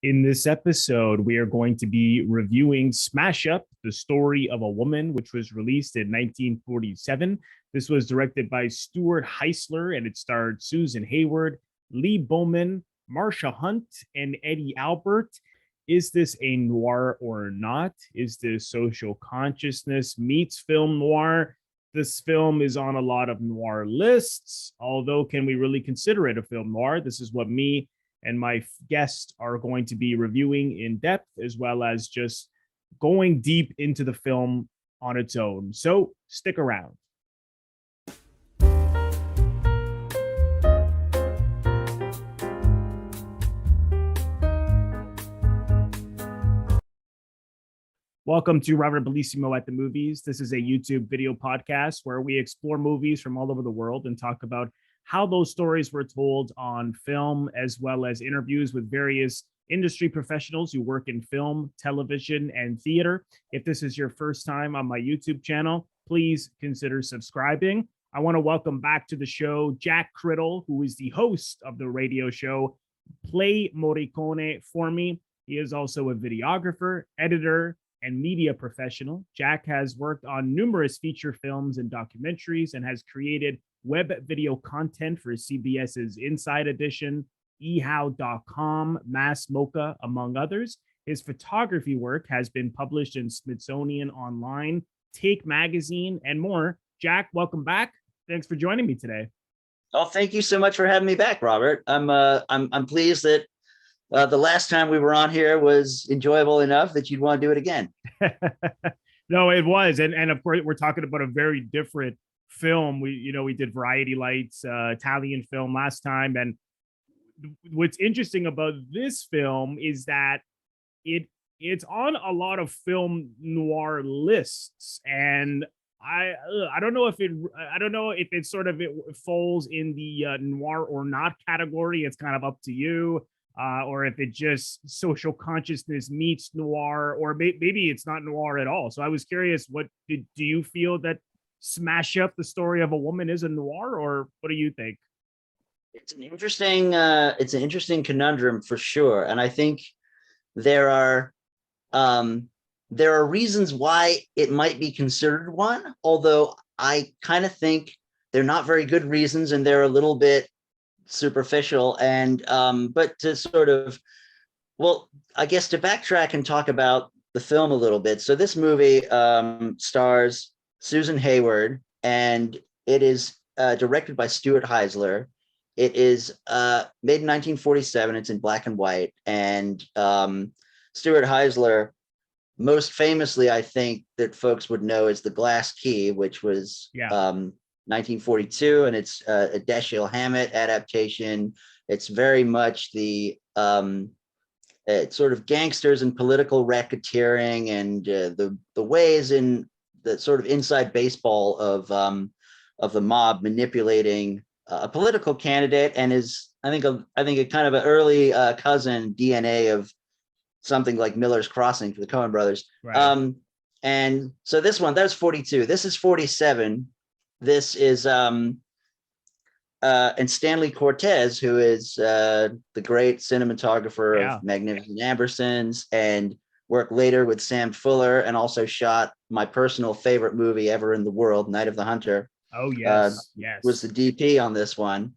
In this episode, we are going to be reviewing Smash Up, the story of a woman, which was released in 1947. This was directed by Stuart Heisler, and it starred Susan Hayward, Lee Bowman, Marsha Hunt, and Eddie Albert. Is this a noir or not? Is this social consciousness meets film noir? This film is on a lot of noir lists, although can we really consider it a film noir? This is what me and my guests are going to be reviewing in depth, as well as just going deep into the film on its own. So stick around. Welcome to Robert Bellissimo at the Movies. This is a YouTube video podcast where we explore movies from all over the world and talk about how those stories were told on film, as well as interviews with various industry professionals who work in film, television, and theater. If this is your first time on my YouTube channel, please consider subscribing. I want to welcome back to the show Jack Criddle, who is the host of the radio show Play Morricone for Me. He is also a videographer, editor, and media professional. Jack has worked on numerous feature films and documentaries and has created web video content for CBS's Inside Edition, ehow.com, Mass Mocha, among others. His photography work has been published in Smithsonian Online, Take Magazine, and more. Jack, welcome back. Thanks for joining me today. Oh, thank you so much for having me back, Robert. I'm pleased that the last time we were on here was enjoyable enough that you'd want to do it again. No, it was, and of course we're talking about a very different film. We did Variety Lights, Italian film last time, and what's interesting about this film is that it's on a lot of film noir lists, and I don't know if it sort of it falls in the noir or not category. It's kind of up to you. Or if it just social consciousness meets noir, or maybe it's not noir at all. So I was curious, do you feel that Smash Up, the story of a woman, is a noir, or what do you think? It's an interesting conundrum for sure, and I think there are reasons why it might be considered one, although I kind of think they're not very good reasons, and they're a little bit superficial. And but to sort of, well, I guess to backtrack and talk about the film a little bit. So this movie stars Susan Hayward, and it is directed by Stuart Heisler. It is made in 1947. It's in black and white. And Stuart Heisler, most famously, I think that folks would know, is The Glass Key, which was 1942, and it's a Dashiell Hammett adaptation. It's very much the sort of gangsters and political racketeering, and the ways in the sort of inside baseball of the mob manipulating a political candidate, and is I think a kind of an early cousin DNA of something like Miller's Crossing for the Coen brothers. Right. And so this one, that was 42. This is 47. This is and Stanley Cortez, who is the great cinematographer of Magnificent Ambersons, and worked later with Sam Fuller, and also shot my personal favorite movie ever in the world, Night of the Hunter. Oh yes, yes. Was the DP on this one.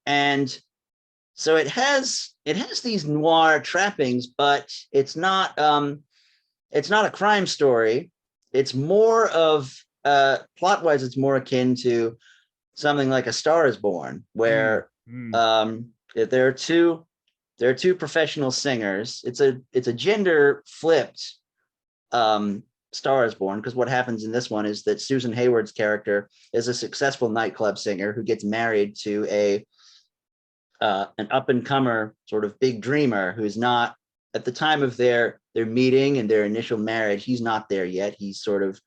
And so it has these noir trappings, but it's not a crime story. It's more of plot-wise, it's more akin to something like A Star Is Born, where there are two professional singers. It's a gender flipped Star Is Born, because what happens in this one is that Susan Hayward's character is a successful nightclub singer who gets married to an up-and-comer sort of big dreamer who's not, at the time of their meeting and their initial marriage, he's not there yet. He's sort of,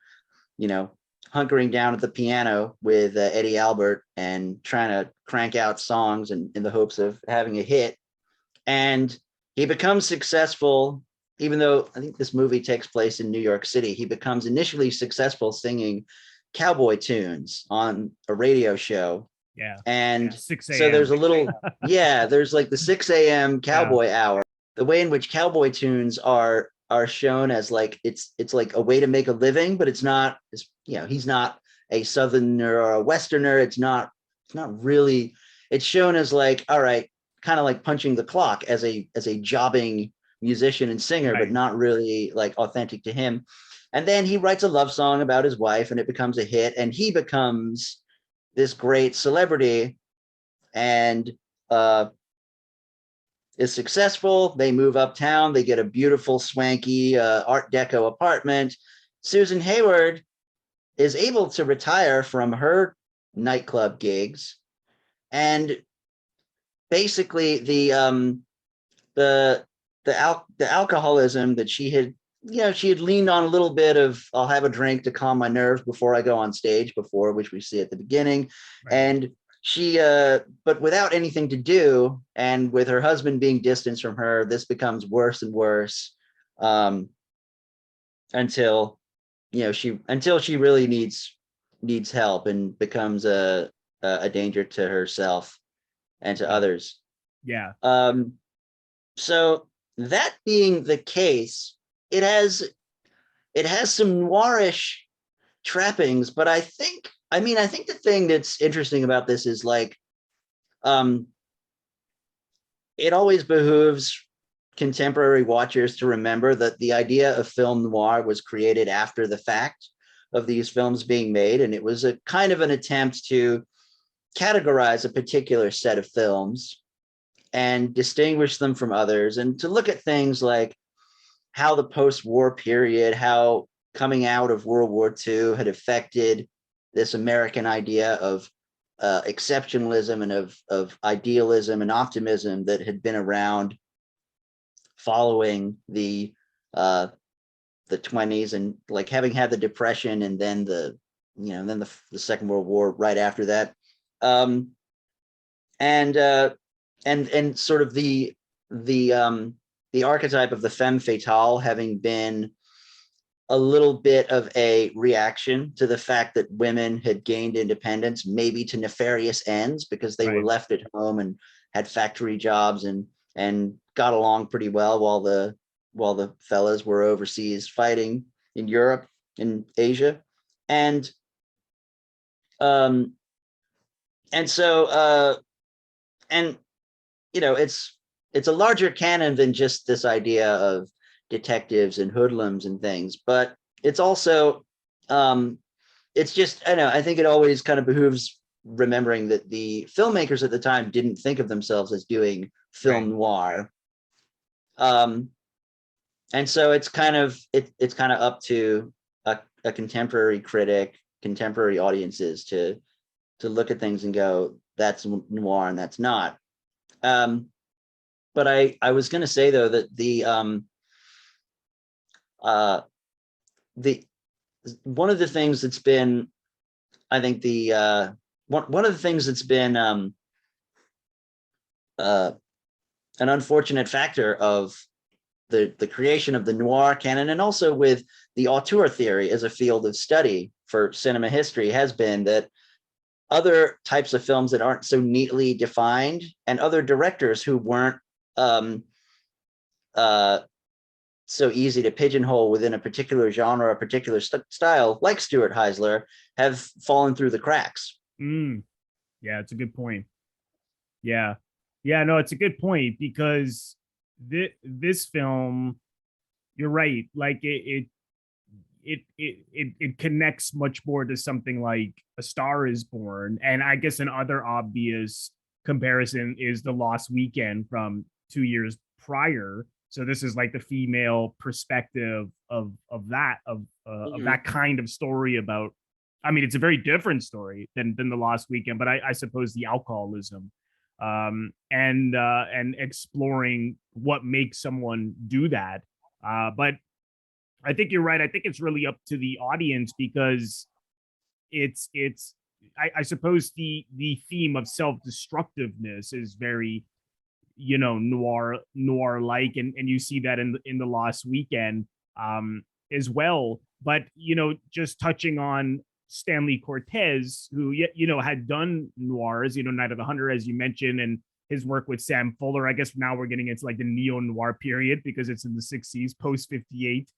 hunkering down at the piano with Eddie Albert and trying to crank out songs in the hopes of having a hit. And he becomes successful, even though I think this movie takes place in New York City. He becomes initially successful singing cowboy tunes on a radio show. Yeah. And 6 so there's a little, there's like the 6 a.m. cowboy hour. the way in which cowboy tunes are shown as like it's like a way to make a living, but it's not. He's not a southerner or a westerner. It's not really. It's shown as like, all right, kind of like punching the clock as a jobbing musician and singer, Right. but not really like authentic to him. And then he writes a love song about his wife, and it becomes a hit, and he becomes this great celebrity, and is successful. They move uptown. They get a beautiful, swanky Art Deco apartment. Susan Hayward is able to retire from her nightclub gigs, and basically the alcoholism that she had leaned on a little bit of, I'll have a drink to calm my nerves before I go on stage, which we see at the beginning. Right. And she but without anything to do, and with her husband being distanced from her, this becomes worse and worse, until she really needs help and becomes a danger to herself and to others. Yeah. So that being the case, it has some noirish trappings, but I think the thing that's interesting about this is like, it always behooves contemporary watchers to remember that the idea of film noir was created after the fact of these films being made, and it was a kind of an attempt to categorize a particular set of films and distinguish them from others, and to look at things like how the post-war period, how coming out of World War II had affected this American idea of exceptionalism and of idealism and optimism that had been around following the 20s, and like having had the Depression, and then the Second World War right after that, and sort of the archetype of the femme fatale having been a little bit of a reaction to the fact that women had gained independence, maybe to nefarious ends, because they were left at home and had factory jobs and got along pretty well while the fellas were overseas fighting in Europe and Asia. And so it's a larger canon than just this idea of detectives and hoodlums and things, but it's also it's just, I think it always kind of behooves remembering that the filmmakers at the time didn't think of themselves as doing film noir, and so it's kind of up to a contemporary critic, contemporary audiences to look at things and go, that's noir and that's not. But I was going to say, though, that the one of the things that's been, I think one of the things that's been an unfortunate factor of the creation of the noir canon, and also with the auteur theory as a field of study for cinema history, has been that other types of films that aren't so neatly defined, and other directors who weren't so easy to pigeonhole within a particular genre, a particular style, like Stuart Heisler, have fallen through the cracks. Yeah, it's a good point. Yeah, no, it's a good point, because this film, you're right, like it connects much more to something like A Star Is Born, and I guess another obvious comparison is The Lost Weekend from 2 years prior. So this is like the female perspective of that kind of story about, I mean, it's a very different story than The Lost Weekend, but I suppose the alcoholism, and exploring what makes someone do that. But I think you're right. I think it's really up to the audience, because I suppose the theme of self-destructiveness is very, noir like, and you see that in The Lost Weekend as well. But just touching on Stanley Cortez, who had done noirs, Night of the Hunter, as you mentioned, and his work with Sam Fuller. I guess now we're getting into like the neo-noir period because it's in the 60s, post 58.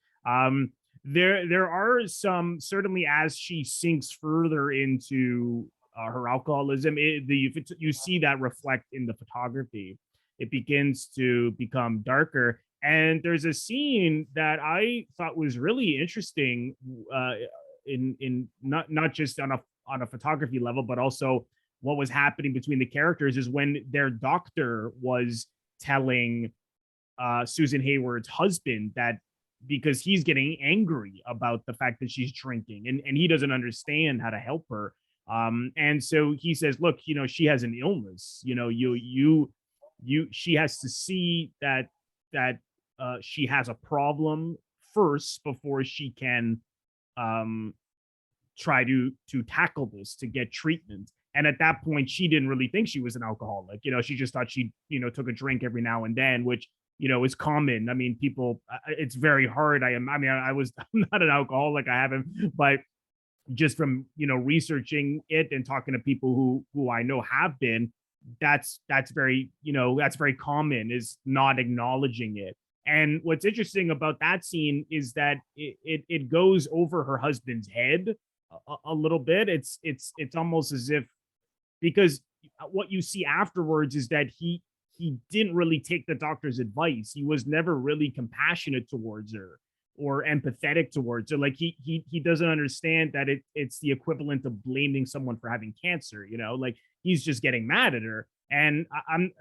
There are some, certainly as she sinks further into her alcoholism, you see that reflect in the photography. It begins to become darker. And there's a scene that I thought was really interesting, in not just on a photography level, but also what was happening between the characters, is when their doctor was telling Susan Hayward's husband that, because he's getting angry about the fact that she's drinking, and he doesn't understand how to help her. And so he says, look, she has an illness, she has to see that she has a problem first before she can try to tackle this, to get treatment. And at that point, she didn't really think she was an alcoholic. She just thought she, took a drink every now and then, which, is common. I mean, people, it's very hard. I'm not an alcoholic. I haven't, but just from, researching it and talking to people who I know have been, that's very, that's very common, is not acknowledging it. And what's interesting about that scene is that it goes over her husband's head a little bit. It's almost as if, because what you see afterwards is that he didn't really take the doctor's advice. He was never really compassionate towards her or empathetic towards her. Like he doesn't understand that it's the equivalent of blaming someone for having cancer. Like he's just getting mad at her. And I'm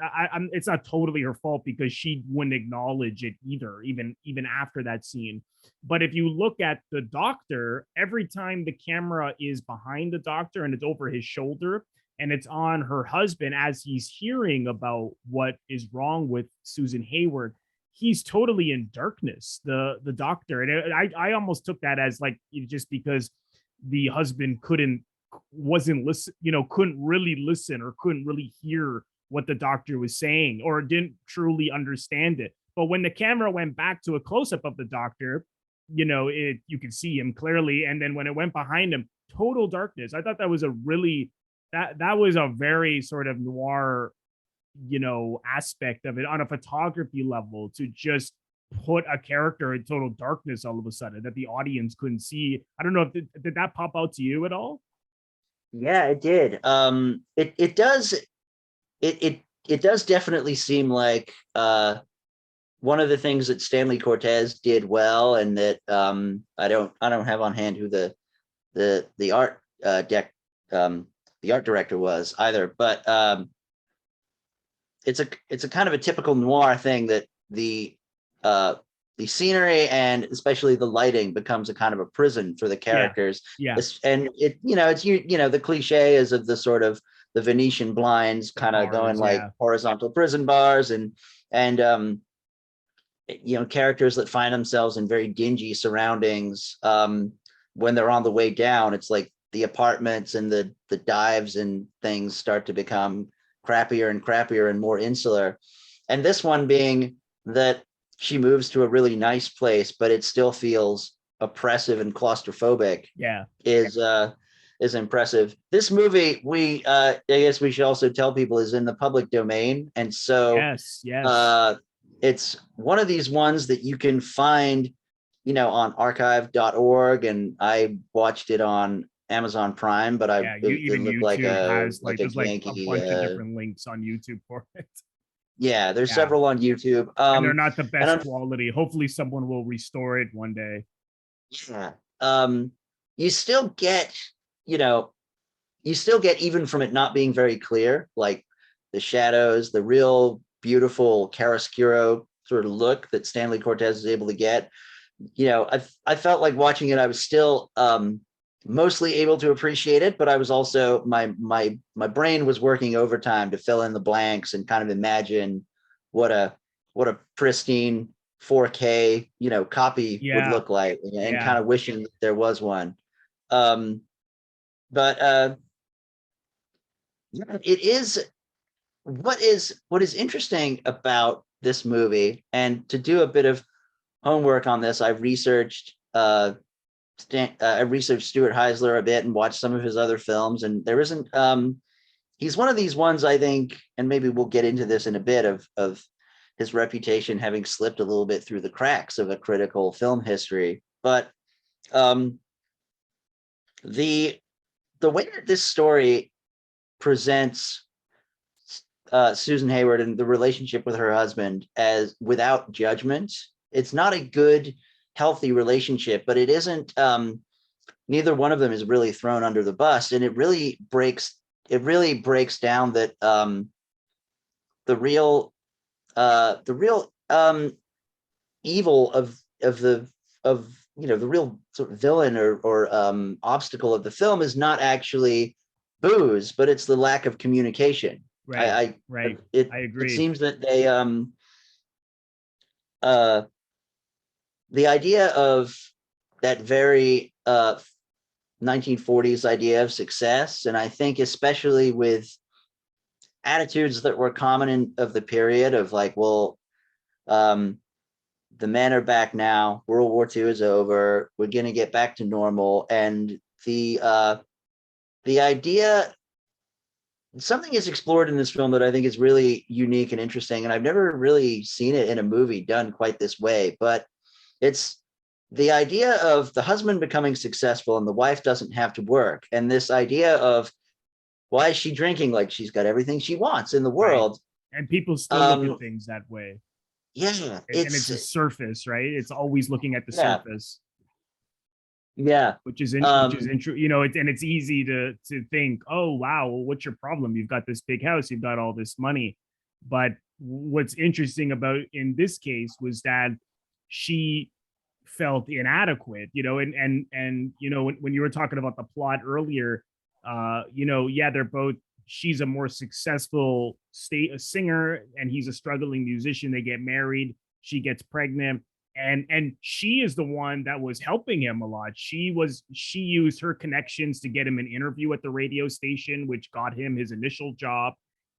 it's not totally her fault, because she wouldn't acknowledge it either, even after that scene. But if you look at the doctor, every time the camera is behind the doctor and it's over his shoulder and it's on her husband as he's hearing about what is wrong with Susan Hayward, he's totally in darkness, the doctor. And I almost took that as like, just because the husband wasn't listen, couldn't really listen or couldn't really hear what the doctor was saying, or didn't truly understand it. But when the camera went back to a close-up of the doctor, you could see him clearly. And then when it went behind him, total darkness. I thought that was that was a very sort of noir, aspect of it on a photography level, to just put a character in total darkness all of a sudden that the audience couldn't see. I don't know if did that pop out to you at all? Yeah, it did. It does. It does definitely seem like one of the things that Stanley Cortez did well, and that I don't have on hand who the art the art director was either, but it's a kind of a typical noir thing that the scenery and especially the lighting becomes a kind of a prison for the characters. Yeah. And it's the cliche is of the sort of the Venetian blinds kind of going like horizontal prison bars, and characters that find themselves in very dingy surroundings when they're on the way down. It's like the apartments and the dives and things start to become crappier and crappier and more insular. And this one being that she moves to a really nice place, but it still feels oppressive and claustrophobic. Yeah, is impressive. This movie, I guess we should also tell people, is in the public domain, and so yes. It's one of these ones that you can find, on archive.org, and I watched it on Amazon Prime, but even looked YouTube like has a there's Yankee, like a bunch of different links on YouTube for it. Yeah, there's several on YouTube. And they're not the best quality. Hopefully someone will restore it one day. Yeah. You still get, even from it not being very clear, like the shadows, the real beautiful chiaroscuro sort of look that Stanley Cortez is able to get. I felt like watching it, I was still mostly able to appreciate it, but I was also, my brain was working overtime to fill in the blanks and kind of imagine what a pristine 4K copy would look like, and kind of wishing that there was one. But it is what is interesting about this movie. And to do a bit of homework on this, I researched Stuart Heisler a bit and watched some of his other films, and there isn't he's one of these ones, I think, and maybe we'll get into this in a bit, of his reputation having slipped a little bit through the cracks of a critical film history. But the way that this story presents Susan Hayward and the relationship with her husband as without judgment, it's not a good, healthy relationship, but it isn't, neither one of them is really thrown under the bus. And it really breaks down that the real evil of the real sort of villain or obstacle of the film is not actually booze, but it's the lack of communication. Right. I agree. It seems that they the idea of that very 1940s idea of success, and I think especially with attitudes that were common of the period of like, well, the men are back now, World War II is over, we're going to get back to normal. And the idea, something is explored in this film that I think is really unique and interesting, and I've never really seen it in a movie done quite this way, but it's the idea of the husband becoming successful and the wife doesn't have to work. And this idea of, why is she drinking? Like, she's got everything she wants in the world. Right. And people still look at things that way. Yeah. And it's a surface, right? It's always looking at the surface. Yeah. Which is interesting, you know, and it's easy to think, oh, wow, well, what's your problem? You've got this big house, you've got all this money. But what's interesting about in this case was that she felt inadequate, you know, and you know, when you were talking about the plot earlier, you know, yeah, they're both, she's a more successful singer and he's a struggling musician. They get married, she gets pregnant, and she is the one that was helping him a lot. She used her connections to get him an interview at the radio station, which got him his initial job.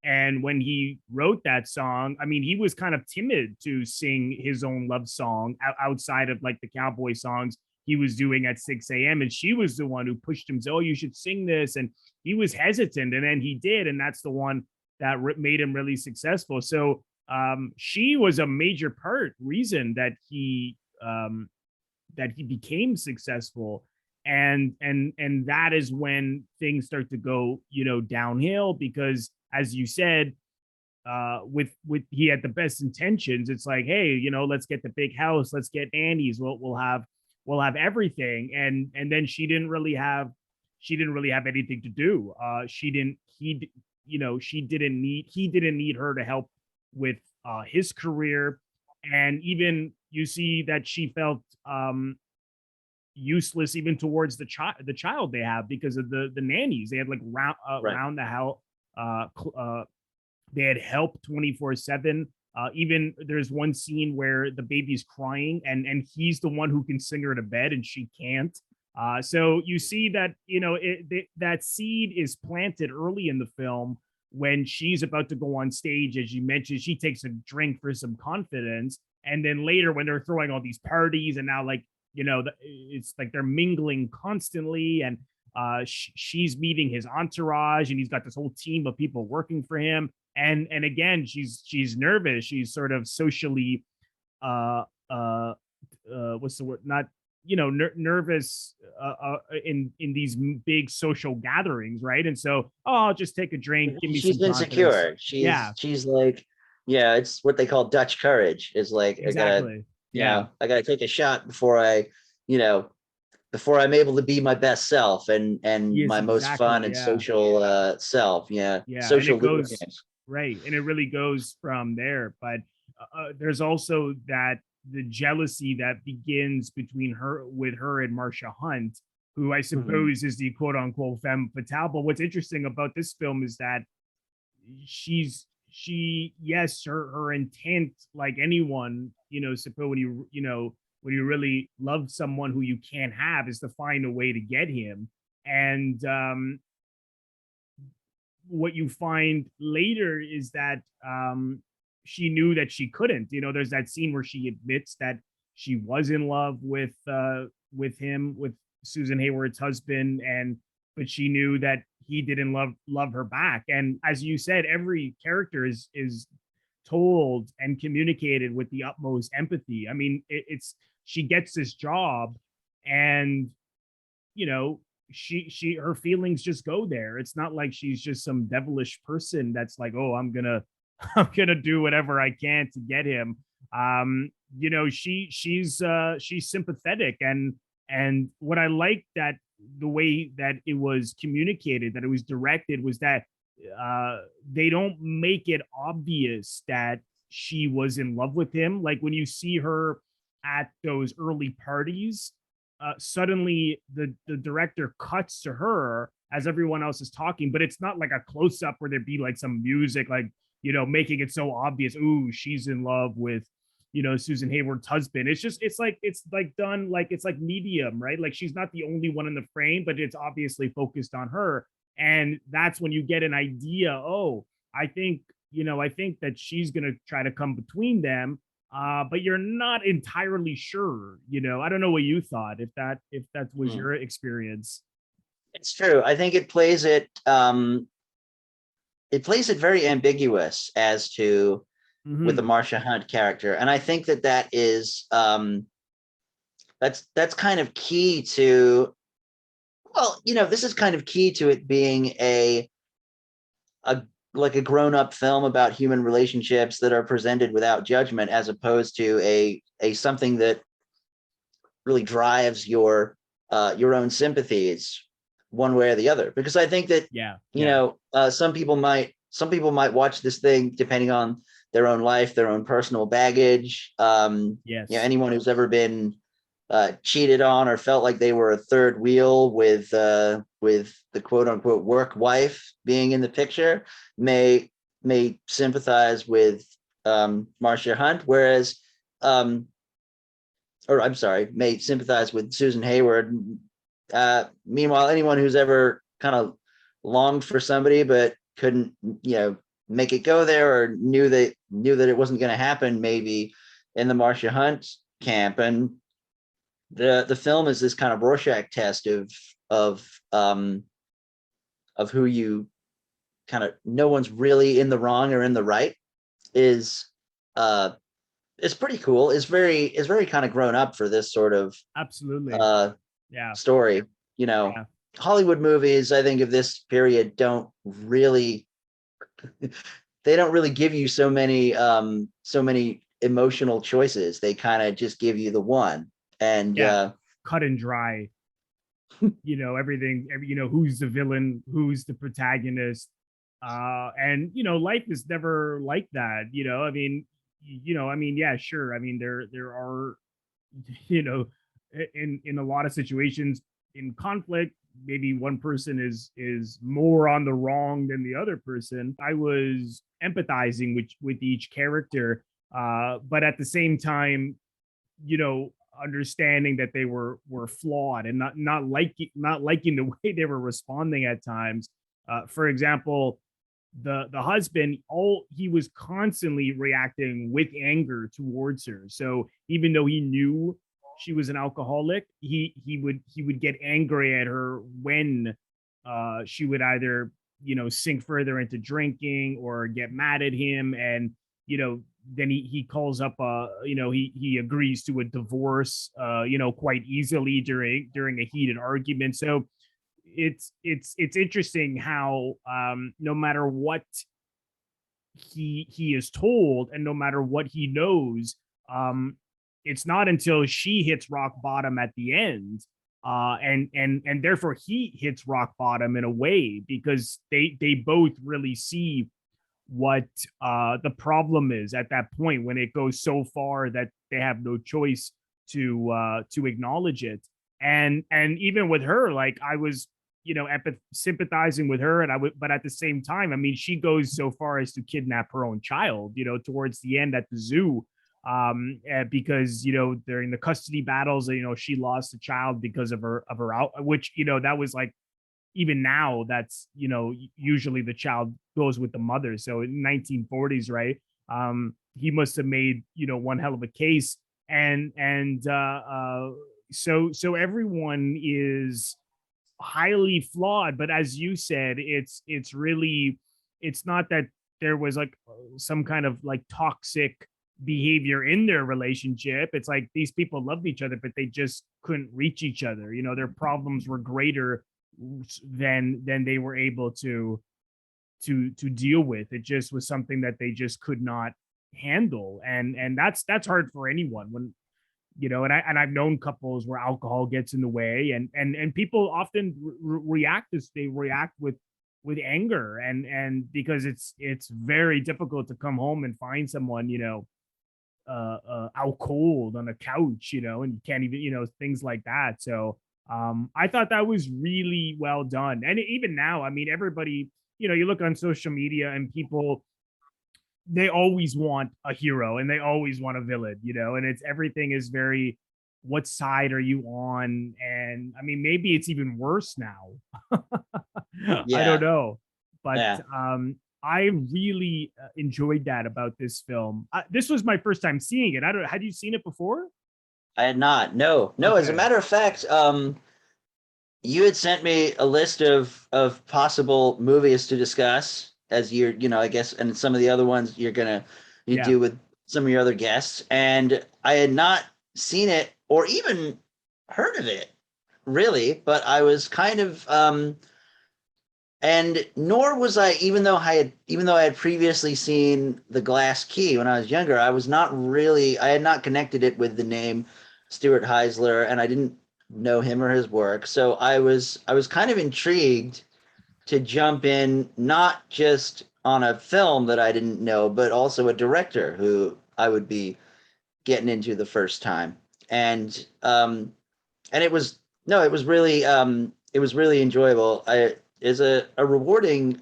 And when he wrote that song, I mean, he was kind of timid to sing his own love song outside of like the cowboy songs he was doing at 6 a.m. And she was the one who pushed him, oh, you should sing this. And he was hesitant, and then he did. And that's the one that made him really successful. So she was a major reason that he became successful. And that is when things start to go, you know, downhill, because as you said, with he had the best intentions. It's like, hey, you know, let's get the big house, let's get nannies, we'll have everything. And then he didn't really have anything to do. He didn't need her to help with his career. And even you see that she felt useless even towards the child they have, because of the nannies. They had like round the house, they had help 24/7. Even there's one scene where the baby's crying and he's the one who can sing her to bed and she can't. So you see that, you know, that seed is planted early in the film when she's about to go on stage. As you mentioned, she takes a drink for some confidence. And then later when they're throwing all these parties and now, like, you know, it's like they're mingling constantly, and she's meeting his entourage and he's got this whole team of people working for him. And again, she's nervous. She's sort of socially, what's the word? Not, you know, nervous in these big social gatherings, right? And so, oh, I'll just take a drink. Give me she's insecure. She's like, yeah, it's what they call Dutch courage. Is like, exactly. I gotta take a shot before I'm able to be my best self and my most fun and social self. Yeah. Social lubricants. Right. And it really goes from there. But there's also the jealousy that begins between her and Marsha Hunt, who I suppose is the quote unquote femme fatale. But what's interesting about this film is that her intent, like anyone, you know, suppose when you really love someone who you can't have, is to find a way to get him. And what you find later is that she knew that she couldn't. You know, there's that scene where she admits that she was in love with Susan Hayward's husband, but she knew that he didn't love her back. And as you said, every character is told and communicated with the utmost empathy. I mean, it's she gets this job, and you know, she her feelings just go there. It's not like she's just some devilish person that's like, oh, I'm gonna I'm gonna do whatever I can to get him. You know, she's sympathetic, and what I like that the way that it was communicated, that it was directed, was that they don't make it obvious that she was in love with him. Like when you see her at those early parties, suddenly the director cuts to her as everyone else is talking, but it's not like a close up where there'd be like some music, like, you know, making it so obvious. Ooh, she's in love with, you know, Susan Hayward's husband. It's like done like it's like medium, right? Like she's not the only one in the frame, but it's obviously focused on her. And that's when you get an idea. Oh, I think, you know, I think that she's gonna try to come between them, but you're not entirely sure. You know, I don't know what you thought, if that was your experience. It's true. I think it plays it very ambiguous as to with the Mhm. Marsha Hunt character, and I think that is that's kind of key to, well, you know, this is kind of key to it being a like a grown-up film about human relationships that are presented without judgment, as opposed to a something that really drives your own sympathies one way or the other. Because I think that, Yeah, you yeah. know, some people might watch this thing depending on their own life, their own personal baggage. You know, Yes. anyone who's ever been cheated on or felt like they were a third wheel with the quote unquote work wife being in the picture may sympathize with Marsha Hunt, whereas or I'm sorry, may sympathize with Susan Hayward. Meanwhile, anyone who's ever kind of longed for somebody but couldn't, you know, make it go there, or knew that it wasn't going to happen, maybe in the Marsha Hunt camp. And the film is this kind of Rorschach test of who you kind of, no one's really in the wrong or in the right, is uh it's pretty cool. It's very kind of grown up for this sort of Absolutely. uh Yeah. story. You know, Yeah. Hollywood movies, I think, of this period don't really they don't really give you so many emotional choices. They kind of just give you the one. And Yeah. Cut and dry. You know, everything, you know, who's the villain, who's the protagonist. And you know, life is never like that. You know, I mean, you know, I mean, yeah, sure. I mean, there are, you know, in a lot of situations in conflict, maybe one person is more on the wrong than the other person. I was empathizing with each character, but at the same time, you know, understanding that they were flawed, and not liking the way they were responding at times. For example, the husband, all he was constantly reacting with anger towards her. So even though he knew she was an alcoholic, he would get angry at her when she would either, you know, sink further into drinking or get mad at him. And you know, then he calls up, you know, he agrees to a divorce, you know, quite easily during a heated argument. So it's interesting how, no matter what he is told, and no matter what he knows, um it's not until she hits rock bottom at the end, and therefore he hits rock bottom in a way, because they both really see what the problem is at that point, when it goes so far that they have no choice to acknowledge it. And even with her, like, I was, you know, sympathizing with her, and I would, but at the same time, I mean, she goes so far as to kidnap her own child, you know, towards the end at the zoo, because, you know, during the custody battles, you know, she lost a child because of her out, which, you know, that was like, even now, that's, you know, usually the child goes with the mother. So in 1940s, right? He must have made, you know, one hell of a case. And so everyone is, highly flawed. But as you said, it's really, it's not that there was like some kind of like toxic behavior in their relationship. It's like these people loved each other, but they just couldn't reach each other. You know, their problems were greater than they were able to deal with. It just was something that they just could not handle. And that's hard for anyone when, you know, and I've known couples where alcohol gets in the way, and people often react as they react with anger, and because it's very difficult to come home and find someone, you know, out cold on a couch, you know, and you can't even, you know, things like that. So I thought that was really well done. And even now, I mean, everybody, you know, you look on social media and people, they always want a hero and they always want a villain, you know, and it's, everything is very, what side are you on? And I mean, maybe it's even worse now. I don't Yeah, know, but yeah. I really enjoyed that about this film. This was my first time seeing it. I don't, had you seen it before? I had not. No, no. As a Okay. matter of fact, you had sent me a list of possible movies to discuss as you're, you know, I guess, and some of the other ones you Yeah. do with some of your other guests, and I had not seen it or even heard of it really, but I was kind of and nor was I, even though I had previously seen The Glass Key when I was younger, I was not really, I had not connected it with the name Stuart Heisler, and I didn't know him or his work. So I was kind of intrigued to jump in, not just on a film that I didn't know, but also a director who I would be getting into the first time. And it was, no, it was really enjoyable. I is a rewarding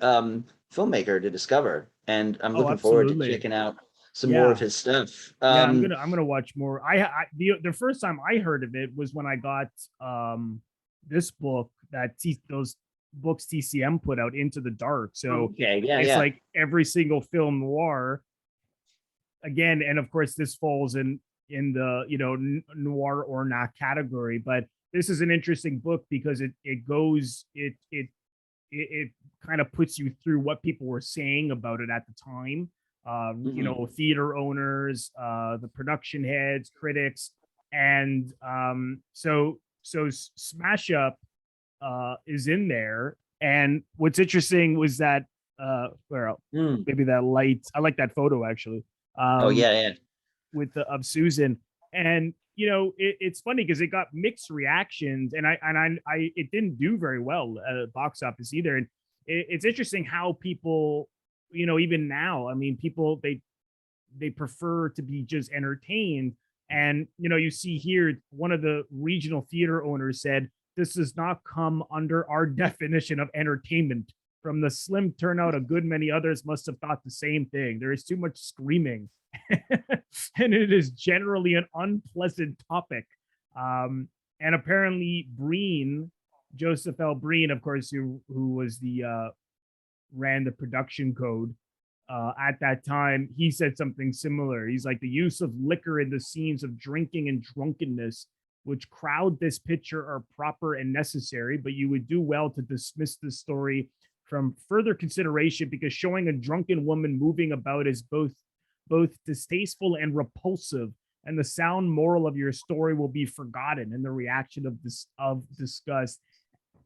filmmaker to discover, and I'm Oh, looking forward to absolutely. checking out some more of Yeah. his stuff. Yeah, I'm gonna watch more. The first time I heard of it was when I got this book that those books TCM put out, Into the Dark. So Okay, yeah, it's yeah. like every single film noir again, and of course this falls in the, you know, noir or not category. But this is an interesting book because it kind of puts you through what people were saying about it at the time. You Hmm. know, theater owners, the production heads, critics, and Smash Up is in there. And what's interesting was that well, Mm. maybe that light. I like that photo actually. Oh Um, yeah, yeah. with the of Susan. And you know, it's funny because it got mixed reactions, and I it didn't do very well at box office either. And it's interesting how people, you know, even now, I mean, people they prefer to be just entertained. And you know, you see here, one of the regional theater owners said, "This does not come under our definition of entertainment. From the slim turnout, a good many others must have thought the same thing. There is too much screaming." And it is generally an unpleasant topic. And apparently, Breen, Joseph L. Breen, of course, who was the ran the production code at that time, he said something similar. He's like, the use of liquor in the scenes of drinking and drunkenness, which crowd this picture, are proper and necessary, but you would do well to dismiss the story from further consideration, because showing a drunken woman moving about is both distasteful and repulsive, and the sound moral of your story will be forgotten in the reaction of disgust.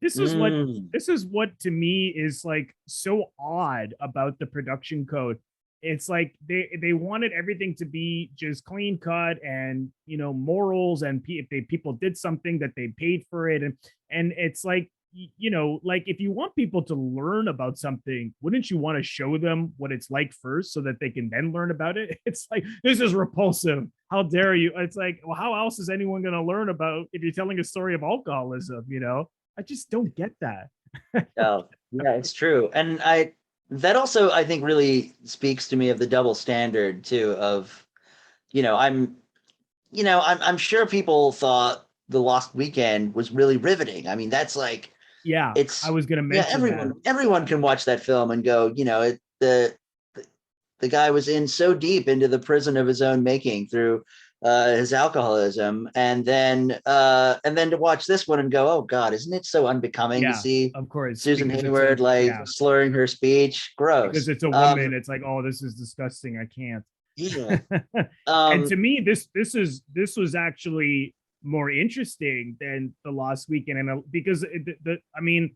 this is what Mm. this is what to me is like so odd about the production code. It's like they wanted everything to be just clean cut, and you know, morals, and if people did something, that they paid for it. And it's like, you know, like if you want people to learn about something, wouldn't you want to show them what it's like first so that they can then learn about it? It's like, this is repulsive, how dare you. It's like, well, how else is anyone going to learn about if you're telling a story of alcoholism, you know? I just don't get that. Oh, yeah, it's true. And that also, I think, really speaks to me of the double standard too of, you know, I'm sure people thought The Lost Weekend was really riveting. I mean, that's like, Yeah, I it's, was going to yeah, mention that. everyone can watch that film and go, you know, the guy was in so deep into the prison of his own making through his alcoholism, and then to watch this one and go, oh God, isn't it so unbecoming to Yeah, see of course. Susan Because it's a, Hayward like yeah, slurring her speech? because Gross. it's a woman. It's like, oh, this is disgusting. I can't. Yeah. And to Um, me, this was actually more interesting than the Lost Weekend, and because I mean,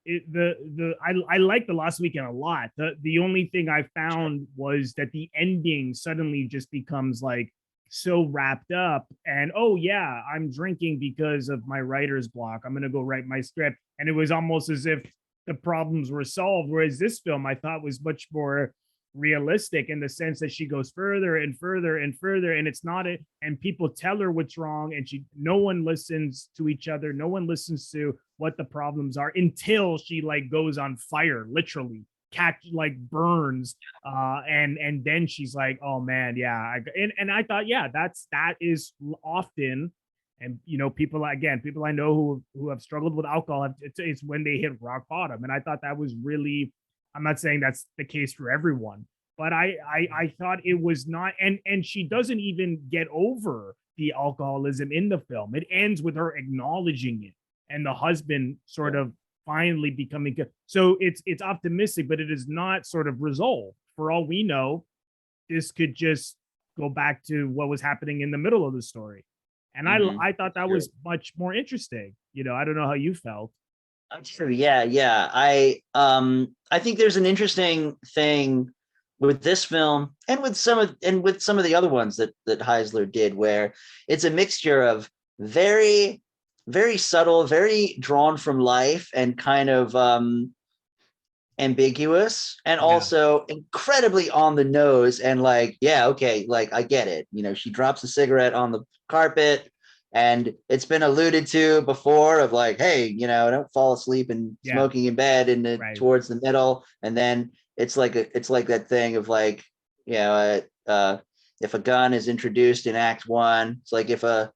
I like the Lost Weekend a lot. The only thing I found was that the ending suddenly just becomes like so wrapped up, and oh yeah, I'm drinking because of my writer's block. I'm gonna go write my script, and it was almost as if the problems were solved. Whereas this film, I thought, was much more realistic in the sense that she goes further and further and further, and it's not it, and people tell her what's wrong, and no one listens to each other, no one listens to what the problems are until she like goes on fire, literally catch like burns, and then she's like, oh man, yeah, and I thought, yeah, that is often, and people, again, people I know who have struggled with alcohol, it's when they hit rock bottom, and I thought that was really, I'm not saying that's the case for everyone, but I thought it was not, and she doesn't even get over the alcoholism in the film. It ends with her acknowledging it, and the husband sort of finally becoming good. So it's optimistic, but it is not sort of resolved. For all we know, this could just go back to what was happening in the middle of the story. And I thought that was much more interesting. I don't know how you felt. True. Yeah, yeah. I think there's an interesting thing with this film and with some of the other ones that Heisler did, where it's a mixture of very, very subtle, very drawn from life, and kind of ambiguous, and Yeah. also incredibly on the nose, and like, yeah, okay, like I get it. She drops a cigarette on the carpet, and it's been alluded to before of like, hey, don't fall asleep and smoking in bed towards the middle. And then it's like that thing of like, if a gun is introduced in act one, it's like if a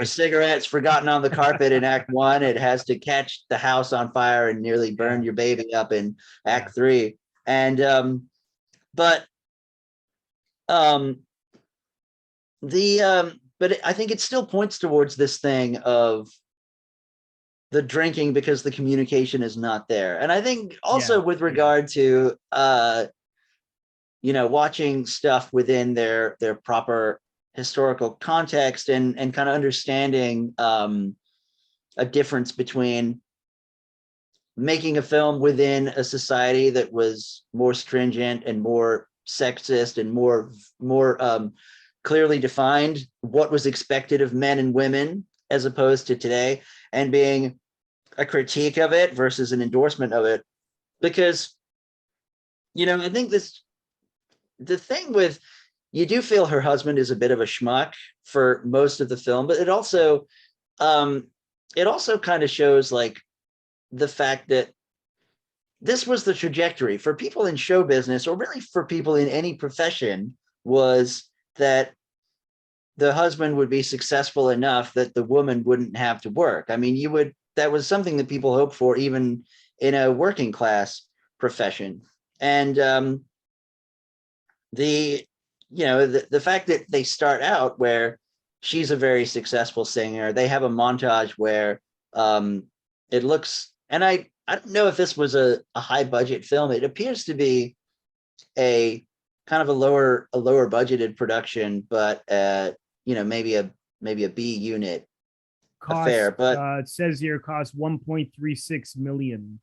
cigarette's forgotten on the carpet in act one, it has to catch the house on fire and nearly burn your baby up in act three. And but I think it still points towards this thing of the drinking because the communication is not there. And I think also with regard to watching stuff within their proper historical context, and kind of understanding a difference between making a film within a society that was more stringent and more sexist and more clearly defined what was expected of men and women, as opposed to today, and being a critique of it versus an endorsement of it. Because I think the thing with, you do feel her husband is a bit of a schmuck for most of the film, but it also kind of shows like the fact that this was the trajectory for people in show business, or really for people in any profession, was that the husband would be successful enough that the woman wouldn't have to work. I mean, that was something that people hoped for even in a working class profession. And the fact that they start out where she's a very successful singer, they have a montage where it looks, and I don't know if this was a high budget film. It appears to be a kind of a lower budgeted production, but maybe a B unit affair. But It says here cost 1.36 million.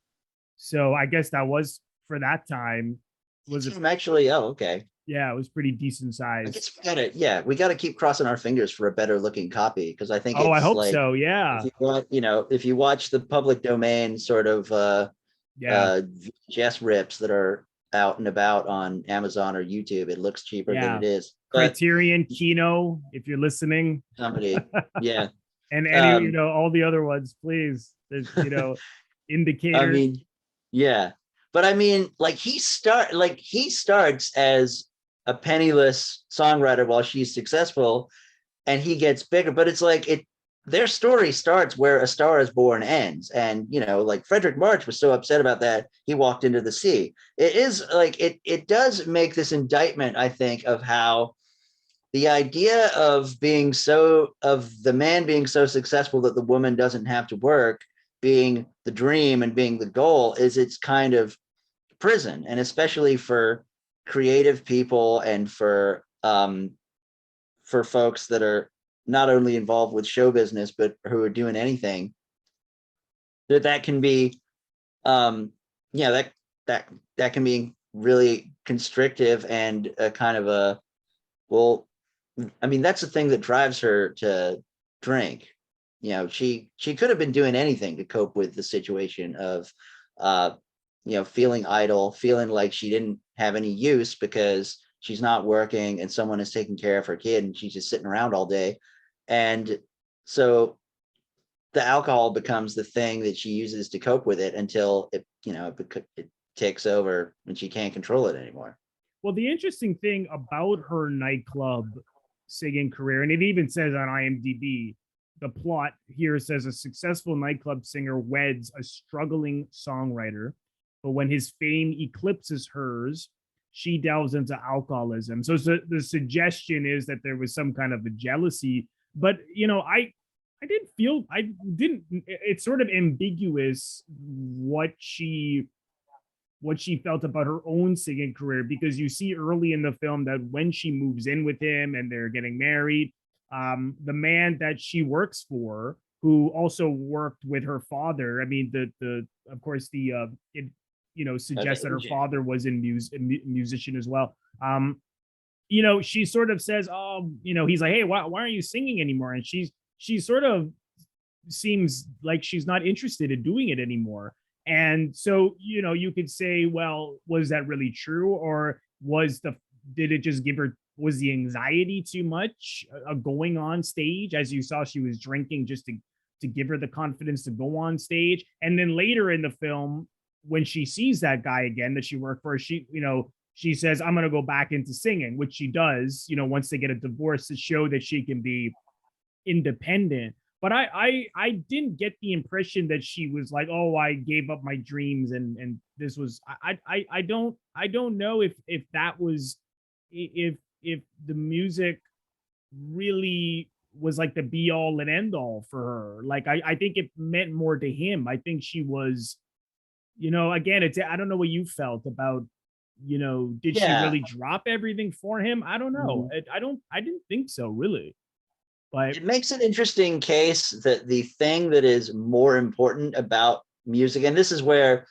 So I guess that was, for that time, was it actually? Oh, okay. Yeah, it was pretty decent size. I guess we gotta keep crossing our fingers for a better looking copy, because I think I hope like, so. Yeah. If you watch the public domain sort of VHS rips that are out and about on Amazon or YouTube, it looks cheaper than it is. Criterion, Kino, if you're listening. Somebody, yeah. And any, all the other ones, please. There's, Indicator. I mean, yeah. But I mean, like he starts as a penniless songwriter while she's successful, and he gets bigger. But it's like their story starts where A Star Is Born ends. And, like Frederick March was so upset about that, he walked into the sea. It is like, it does make this indictment, I think, of how the idea of the man being so successful that the woman doesn't have to work being the dream and being the goal is its kind of prison. And especially for creative people and for folks that are not only involved with show business, but who are doing anything, that can be, that can be really constrictive and a kind of a, well, I mean, that's the thing that drives her to drink. She could have been doing anything to cope with the situation of, feeling idle, feeling like she didn't have any use because she's not working and someone is taking care of her kid and she's just sitting around all day. And so the alcohol becomes the thing that she uses to cope with it until it takes over and she can't control it anymore. Well, the interesting thing about her nightclub singing career, and it even says on IMDb, the plot here says a successful nightclub singer weds a struggling songwriter, but when his fame eclipses hers, she delves into alcoholism. So the suggestion is that there was some kind of a jealousy, but it's sort of ambiguous what she felt about her own singing career, because you see early in the film that when she moves in with him and they're getting married, the man that she works for, who also worked with her father, I mean, of course it suggests that her father was a musician as well. She sort of says, oh, he's like, hey, why aren't you singing anymore? And she sort of seems like she's not interested in doing it anymore. And so, you could say, well, was that really true? Or did it just give her, was the anxiety too much going on stage? As you saw, she was drinking just to give her the confidence to go on stage. And then later in the film, when she sees that guy again that she worked for, she says, I'm going to go back into singing, which she does, once they get a divorce, to show that she can be independent. But I didn't get the impression that she was like, oh, I gave up my dreams and this was, I don't know if that was, if the music really was like the be all and end all for her. Like I think it meant more to him. I think she was, again, I don't know what you felt about, did she really drop everything for him? I don't know. I didn't think so, really. But it makes an interesting case that the thing that is more important about music, and this is where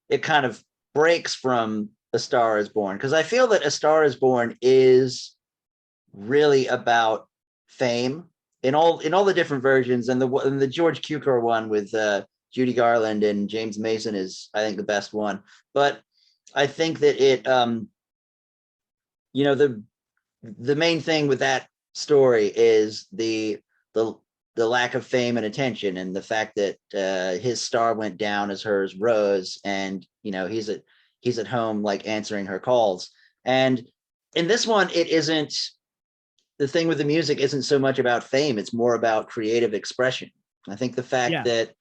it kind of breaks from A Star Is Born, because I feel that A Star Is Born is really about fame in all the different versions, and the George Cukor one with Judy Garland and James Mason is, I think, the best one. But I think that it, the main thing with that story is the lack of fame and attention, and the fact that his star went down as hers rose, and he's at home like answering her calls. And in this one, it isn't, the thing with the music isn't so much about fame, it's more about creative expression. I think the fact that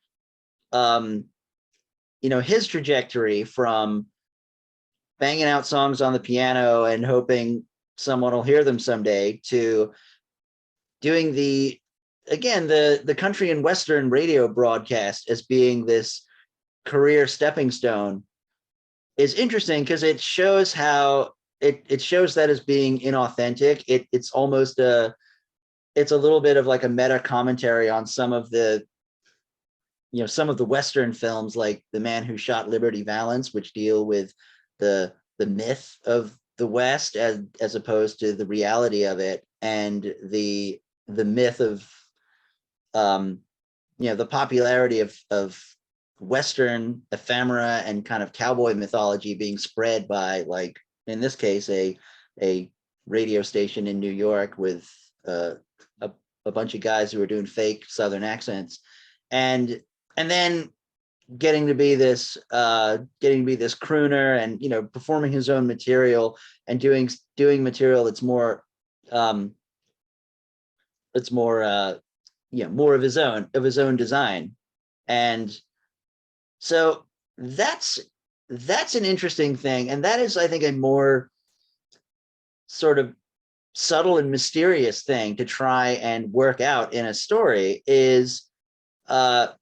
his trajectory from banging out songs on the piano and hoping someone will hear them someday to doing the country and western radio broadcast as being this career stepping stone is interesting, because it shows how it shows that as being inauthentic. It's almost it's a little bit of like a meta commentary on some of the Western films like The Man Who Shot Liberty Valance, which deal with the myth of the West as opposed to the reality of it, and the myth of the popularity of Western ephemera and kind of cowboy mythology being spread by, like in this case, a radio station in New York with a bunch of guys who are doing fake Southern accents, and then getting to be this crooner, and performing his own material and doing material that's more more of his own design. And so that's an interesting thing, and that is, I think, a more sort of subtle and mysterious thing to try and work out in a story is the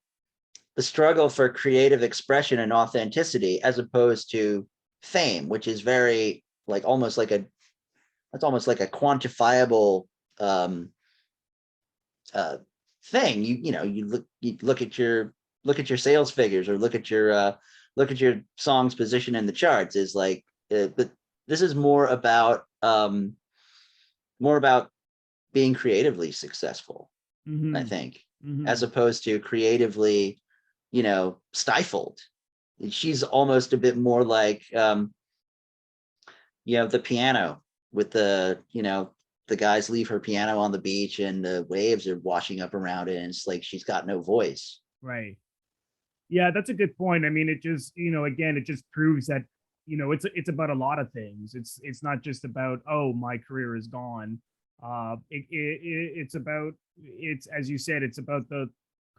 struggle for creative expression and authenticity, as opposed to fame, which is very like almost like a quantifiable thing. You look at your sales figures, or look at your song's position in the charts. Is like, but this is more about being creatively successful, Mm-hmm. I think, Mm-hmm. as opposed to creatively, stifled. She's almost a bit more like, the piano with the guys leave her piano on the beach and the waves are washing up around it, and it's like she's got no voice. Right. Yeah, that's a good point. I mean, it just, again, it just proves that, it's about a lot of things. It's not just about, oh, my career is gone. It's about, it's, as you said, it's about the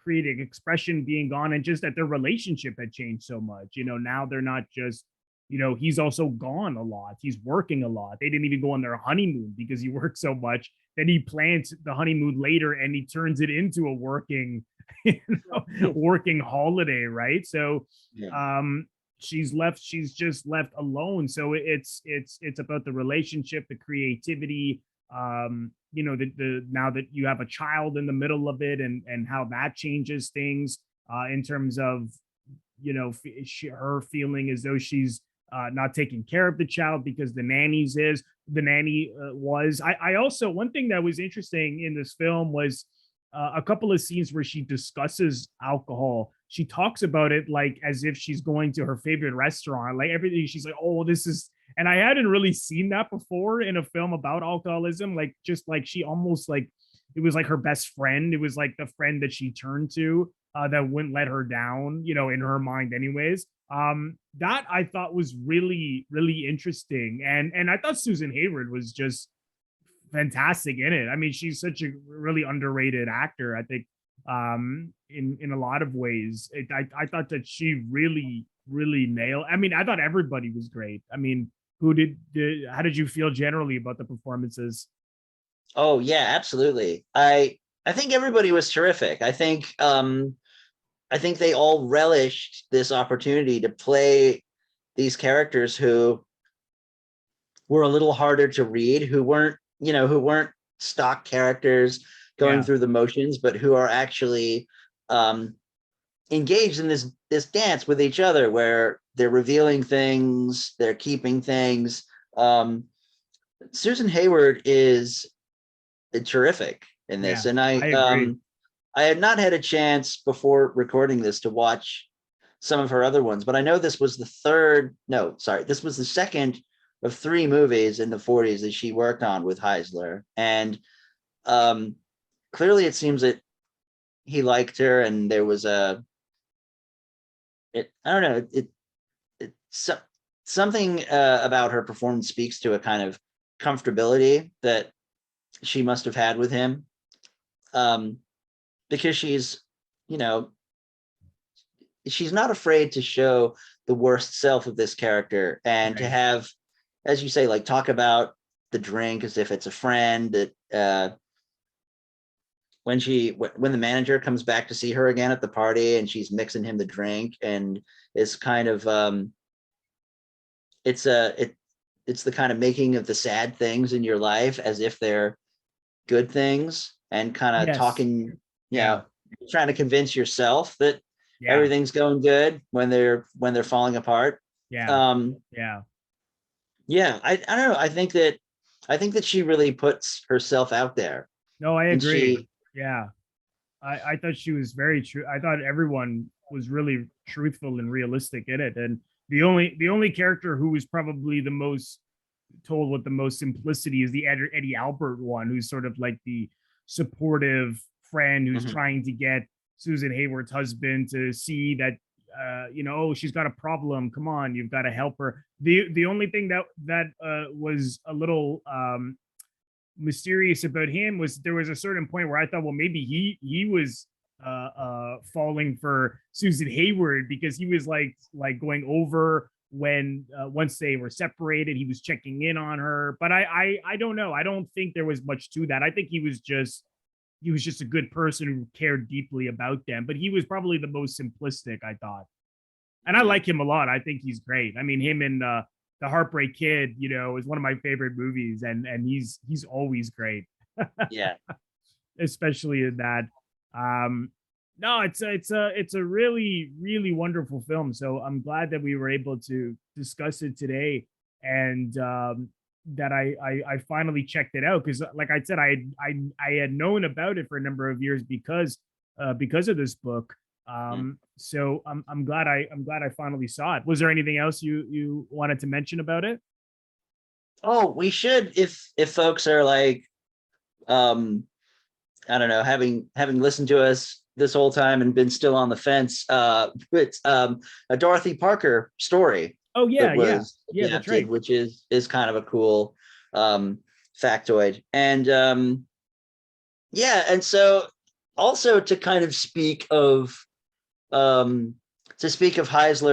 creative expression being gone, and just that their relationship had changed so much. Now they're not just, he's also gone a lot. He's working a lot. They didn't even go on their honeymoon because he worked so much. Then he plans the honeymoon later and he turns it into a working, working holiday, right? So Yeah. she's just left alone. So it's about the relationship, the creativity, the now that you have a child in the middle of it, and how that changes things in terms of, her feeling as though she's not taking care of the child because the nanny was. I also, one thing that was interesting in this film was a couple of scenes where she discusses alcohol. She talks about it like as if she's going to her favorite restaurant, like everything. She's like, oh, this is, and I hadn't really seen that before in a film about alcoholism. Like, just like she almost like, it was like her best friend. It was like the friend that she turned to that wouldn't let her down, in her mind anyways. That I thought was really, really interesting. And I thought Susan Hayward was just fantastic in it. I mean, she's such a really underrated actor, I think, in a lot of ways. I thought that she really, really nailed. I mean, I thought everybody was great. I mean, how did you feel generally about the performances? Oh yeah, absolutely. I think everybody was terrific. I think they all relished this opportunity to play these characters who were a little harder to read, who weren't stock characters going Yeah. through the motions, but who are actually engaged in this dance with each other, where they're revealing things, they're keeping things. Susan Hayward is terrific in this, Yeah, and I agree. I had not had a chance before recording this to watch some of her other ones, but I know this was the third. No, sorry, this was the second of three movies in the 40s that she worked on with Heisler, and clearly it seems that he liked her, and there was I don't know, so, something about her performance speaks to a kind of comfortability that she must have had with him, um, because you know, she's not afraid to show the worst self of this character, and to Right. have, as you say, like talk about the drink as if it's a friend. That when the manager comes back to see her again at the party, and she's mixing him the drink, and it's kind of it's the kind of making of the sad things in your life as if they're good things, and kind of Yes. talking, Yeah. trying to convince yourself that Yeah. everything's going good when they're falling apart. Yeah. um Yeah. yeah, I don't know, I think that she really puts herself out there, No, I and agree. she Yeah. I thought she was very true. I thought everyone was really truthful and realistic in it. And the only character who was probably the most told with the most simplicity is the Eddie Albert one, who's sort of like the supportive friend who's Mhm. trying to get Susan Hayward's husband to see that oh, she's got a problem. Come on, you've got to help her. The only thing that was a little mysterious about him was there was a certain point where I thought, well, maybe he was falling for Susan Hayward, because he was like going over when once they were separated, he was checking in on her. But I don't know. I don't think there was much to that. I think he was just a good person who cared deeply about them. But he was probably the most simplistic, I thought. And I like him a lot. I think he's great. I mean, him and the Heartbreak Kid, is one of my favorite movies, and he's always great. Yeah. Especially in that. No, it's a really really wonderful film. So I'm glad that we were able to discuss it today, and that I finally checked it out, because, like I said, I had known about it for a number of years because of this book. So I'm glad I finally saw it. Was there anything else you wanted to mention about it? Oh, we should, if folks are like, I don't know, having listened to us this whole time and been still on the fence, it's a Dorothy Parker story. Oh yeah, that was yeah, that's right. which is kind of a cool factoid. And yeah, and so also to kind of speak of Heisler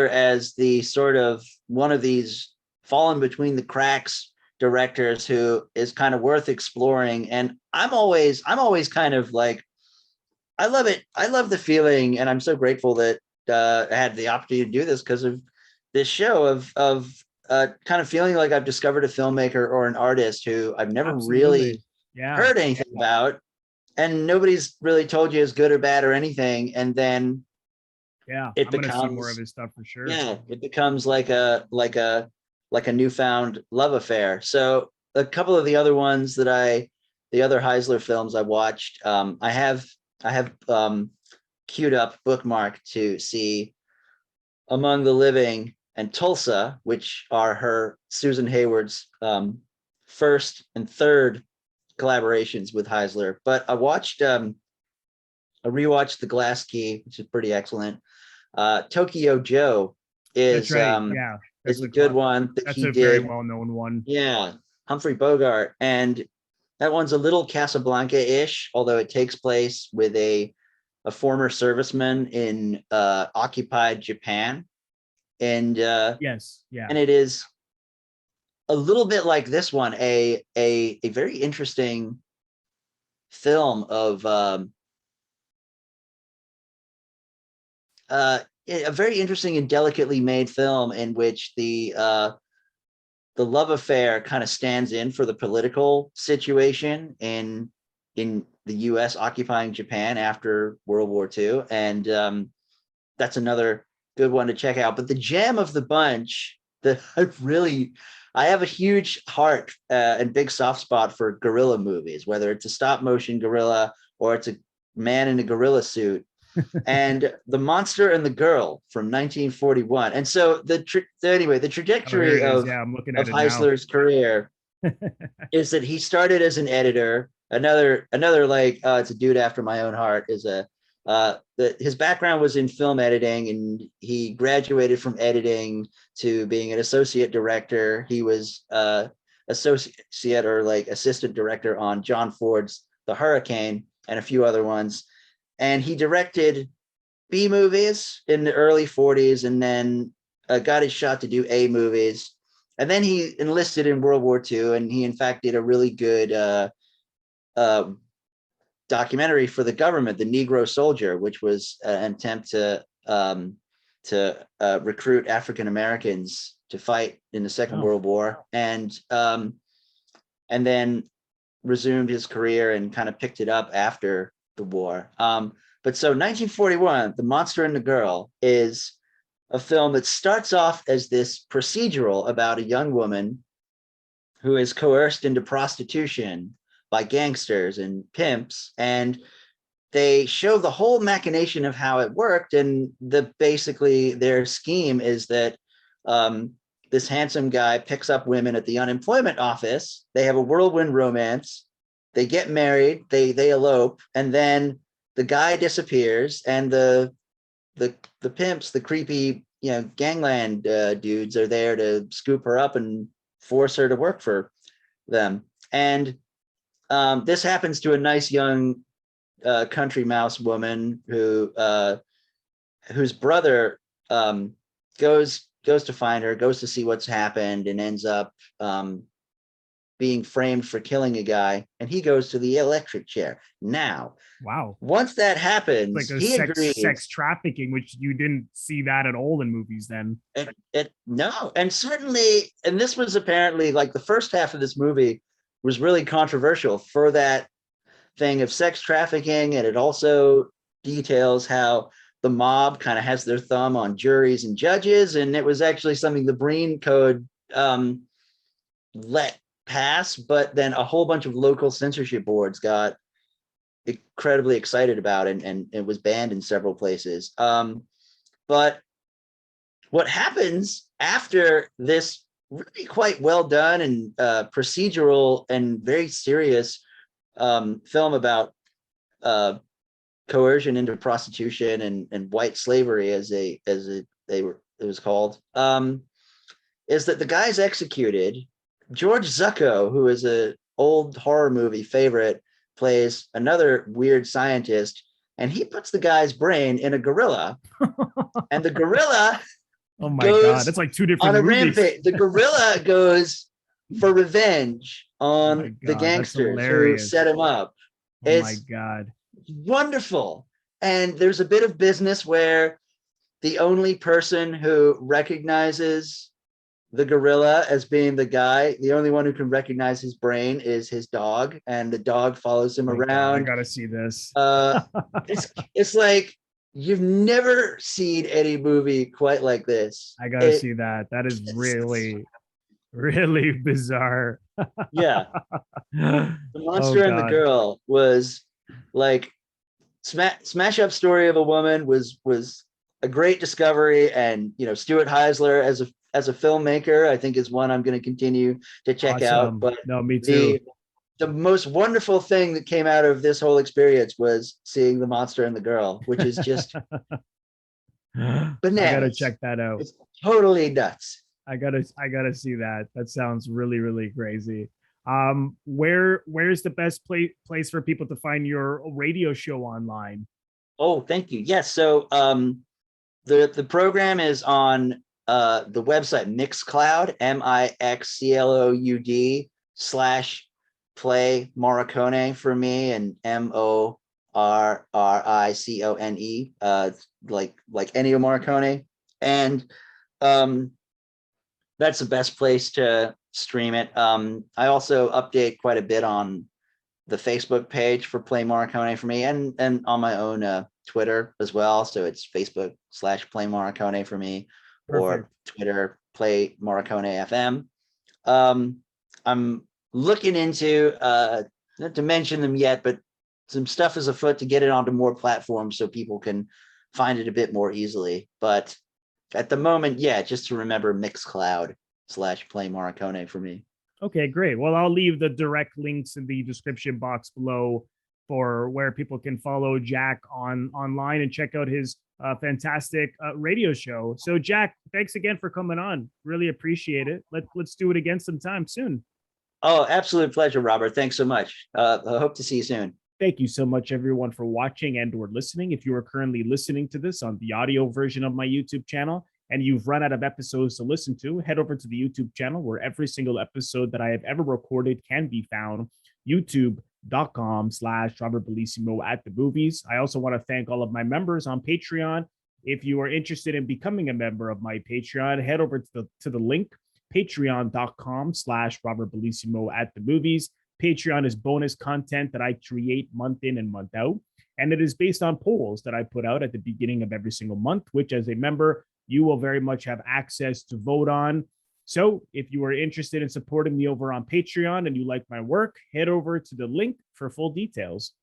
as the sort of one of these fallen between the cracks directors who is kind of worth exploring. And I'm always kind of like, I love it. I love the feeling, and I'm so grateful that I had the opportunity to do this because of this show of kind of feeling like I've discovered a filmmaker or an artist who I've never really heard anything about, and nobody's really told you is good or bad or anything. And then it becomes, see more of his stuff for sure. Yeah, it becomes like a newfound love affair. So a couple of the other ones the other Heisler films I watched, I have queued up, bookmarked to see Among the Living and Tulsa, which are Susan Hayward's first and third collaborations with Heisler. But I rewatched The Glass Key, which is pretty excellent. Tokyo Joe is is a good one that he did. Very well-known one. Yeah, Humphrey Bogart, and that one's a little Casablanca-ish, although it takes place with a former serviceman in occupied Japan. And yes, yeah, and it is a little bit like this one, a very interesting film of a very interesting and delicately made film in which the love affair kind of stands in for the political situation in the U.S. occupying Japan after World War II, and that's another good one to check out. But the gem of the bunch that I have a huge heart and big soft spot for gorilla movies, whether it's a stop motion gorilla or it's a man in a gorilla suit. And The Monster and the Girl from 1941. And so the trajectory of Heisler's career is that he started as an editor. Another like it's a dude after my own heart is his background was in film editing, and he graduated from editing to being an associate director. He was associate or like assistant director on John Ford's The Hurricane and a few other ones. And he directed B movies in the early 40s, and then got his shot to do A movies. And then he enlisted in World War II, and he in fact did a really good documentary for the government, The Negro Soldier, which was an attempt to recruit African Americans to fight in the Second World War, and then resumed his career and kind of picked it up after the war. But so 1941, The Monster and the Girl is a film that starts off as this procedural about a young woman who is coerced into prostitution by gangsters and pimps, and they show the whole machination of how it worked. And basically their scheme is that this handsome guy picks up women at the unemployment office. They have a whirlwind romance. They get married. They elope, and then the guy disappears, and the pimps, the creepy gangland dudes, are there to scoop her up and force her to work for them. And this happens to a nice young country mouse woman whose brother goes goes to find her, goes to see what's happened, and ends up being framed for killing a guy, and he goes to the electric chair. Now, wow, once that happens, like a he agrees. sex trafficking, which you didn't see that at all in movies then. No, and certainly, and this was apparently like the first half of this movie was really controversial for that thing of sex trafficking, and it also details how the mob kind of has their thumb on juries and judges, and it was actually something the Breen Code let pass, but then a whole bunch of local censorship boards got incredibly excited about it, and it was banned in several places. But what happens after this really quite well done and procedural and very serious film about coercion into prostitution and white slavery, as it was called, is that the guy's executed. George Zucco, who is an old horror movie favorite, plays another weird scientist, and he puts the guy's brain in a gorilla, and the gorilla oh my god, that's like two different on a movies. rampage. The gorilla goes for revenge on the God, gangsters who set him up. Oh my god, wonderful. And there's a bit of business where the only person who recognizes the gorilla as being the guy, the only one who can recognize his brain is his dog, and the dog follows him around. God, I gotta see this. It's like you've never seen any movie quite like this. I gotta see that. That is really, really bizarre. Yeah. The Monster and the Girl was like smash up story of a woman was a great discovery, and Stuart Heisler as a filmmaker, I think is one I'm going to continue to check out. But no, me too. The most wonderful thing that came out of this whole experience was seeing The Monster and the Girl, which is just bananas. I gotta check that out. It's totally nuts. I gotta see that. That sounds really, really crazy. Where's the best place for people to find your radio show online? Oh, thank you. Yes. So the program is on the website Mixcloud, MIXCLOUD/play Morricone for me, and MORRICONE, like Ennio Morricone. And that's the best place to stream it. I also update quite a bit on the Facebook page for Play Morricone for me, and on my own Twitter as well. So it's Facebook/Play Morricone for me. Perfect. Or Twitter, Play Morricone FM. I'm looking into, not to mention them yet, but some stuff is afoot to get it onto more platforms so people can find it a bit more easily. But at the moment, yeah, just to remember Mixcloud/Play Morricone for me. Okay, great. Well, I'll leave the direct links in the description box below for where people can follow Jack online and check out his fantastic radio show. So Jack, thanks again for coming on. Really appreciate it. Let's do it again sometime soon. Oh, absolute pleasure, Robert. Thanks so much. I hope to see you soon. Thank you so much, everyone, for watching and or listening. If you are currently listening to this on the audio version of my YouTube channel and you've run out of episodes to listen to, head over to the YouTube channel where every single episode that I have ever recorded can be found. YouTube.com/Robert Bellissimo at the movies. I also want to thank all of my members on Patreon. If you are interested in becoming a member of my Patreon, head over to the link, patreon.com/Robert Bellissimo at the movies. Patreon is bonus content that I create month in and month out. And it is based on polls that I put out at the beginning of every single month, which as a member, you will very much have access to vote on. So if you are interested in supporting me over on Patreon and you like my work, head over to the link for full details.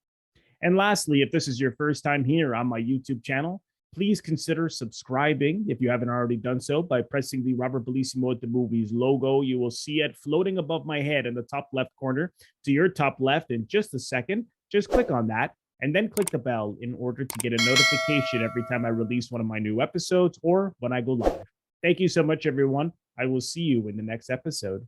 And lastly, if this is your first time here on my YouTube channel, please consider subscribing if you haven't already done so by pressing the Robert Bellissimo at the movies logo. You will see it floating above my head in the top left corner to your top left in just a second. Just click on that and then click the bell in order to get a notification every time I release one of my new episodes or when I go live. Thank you so much, everyone. I will see you in the next episode.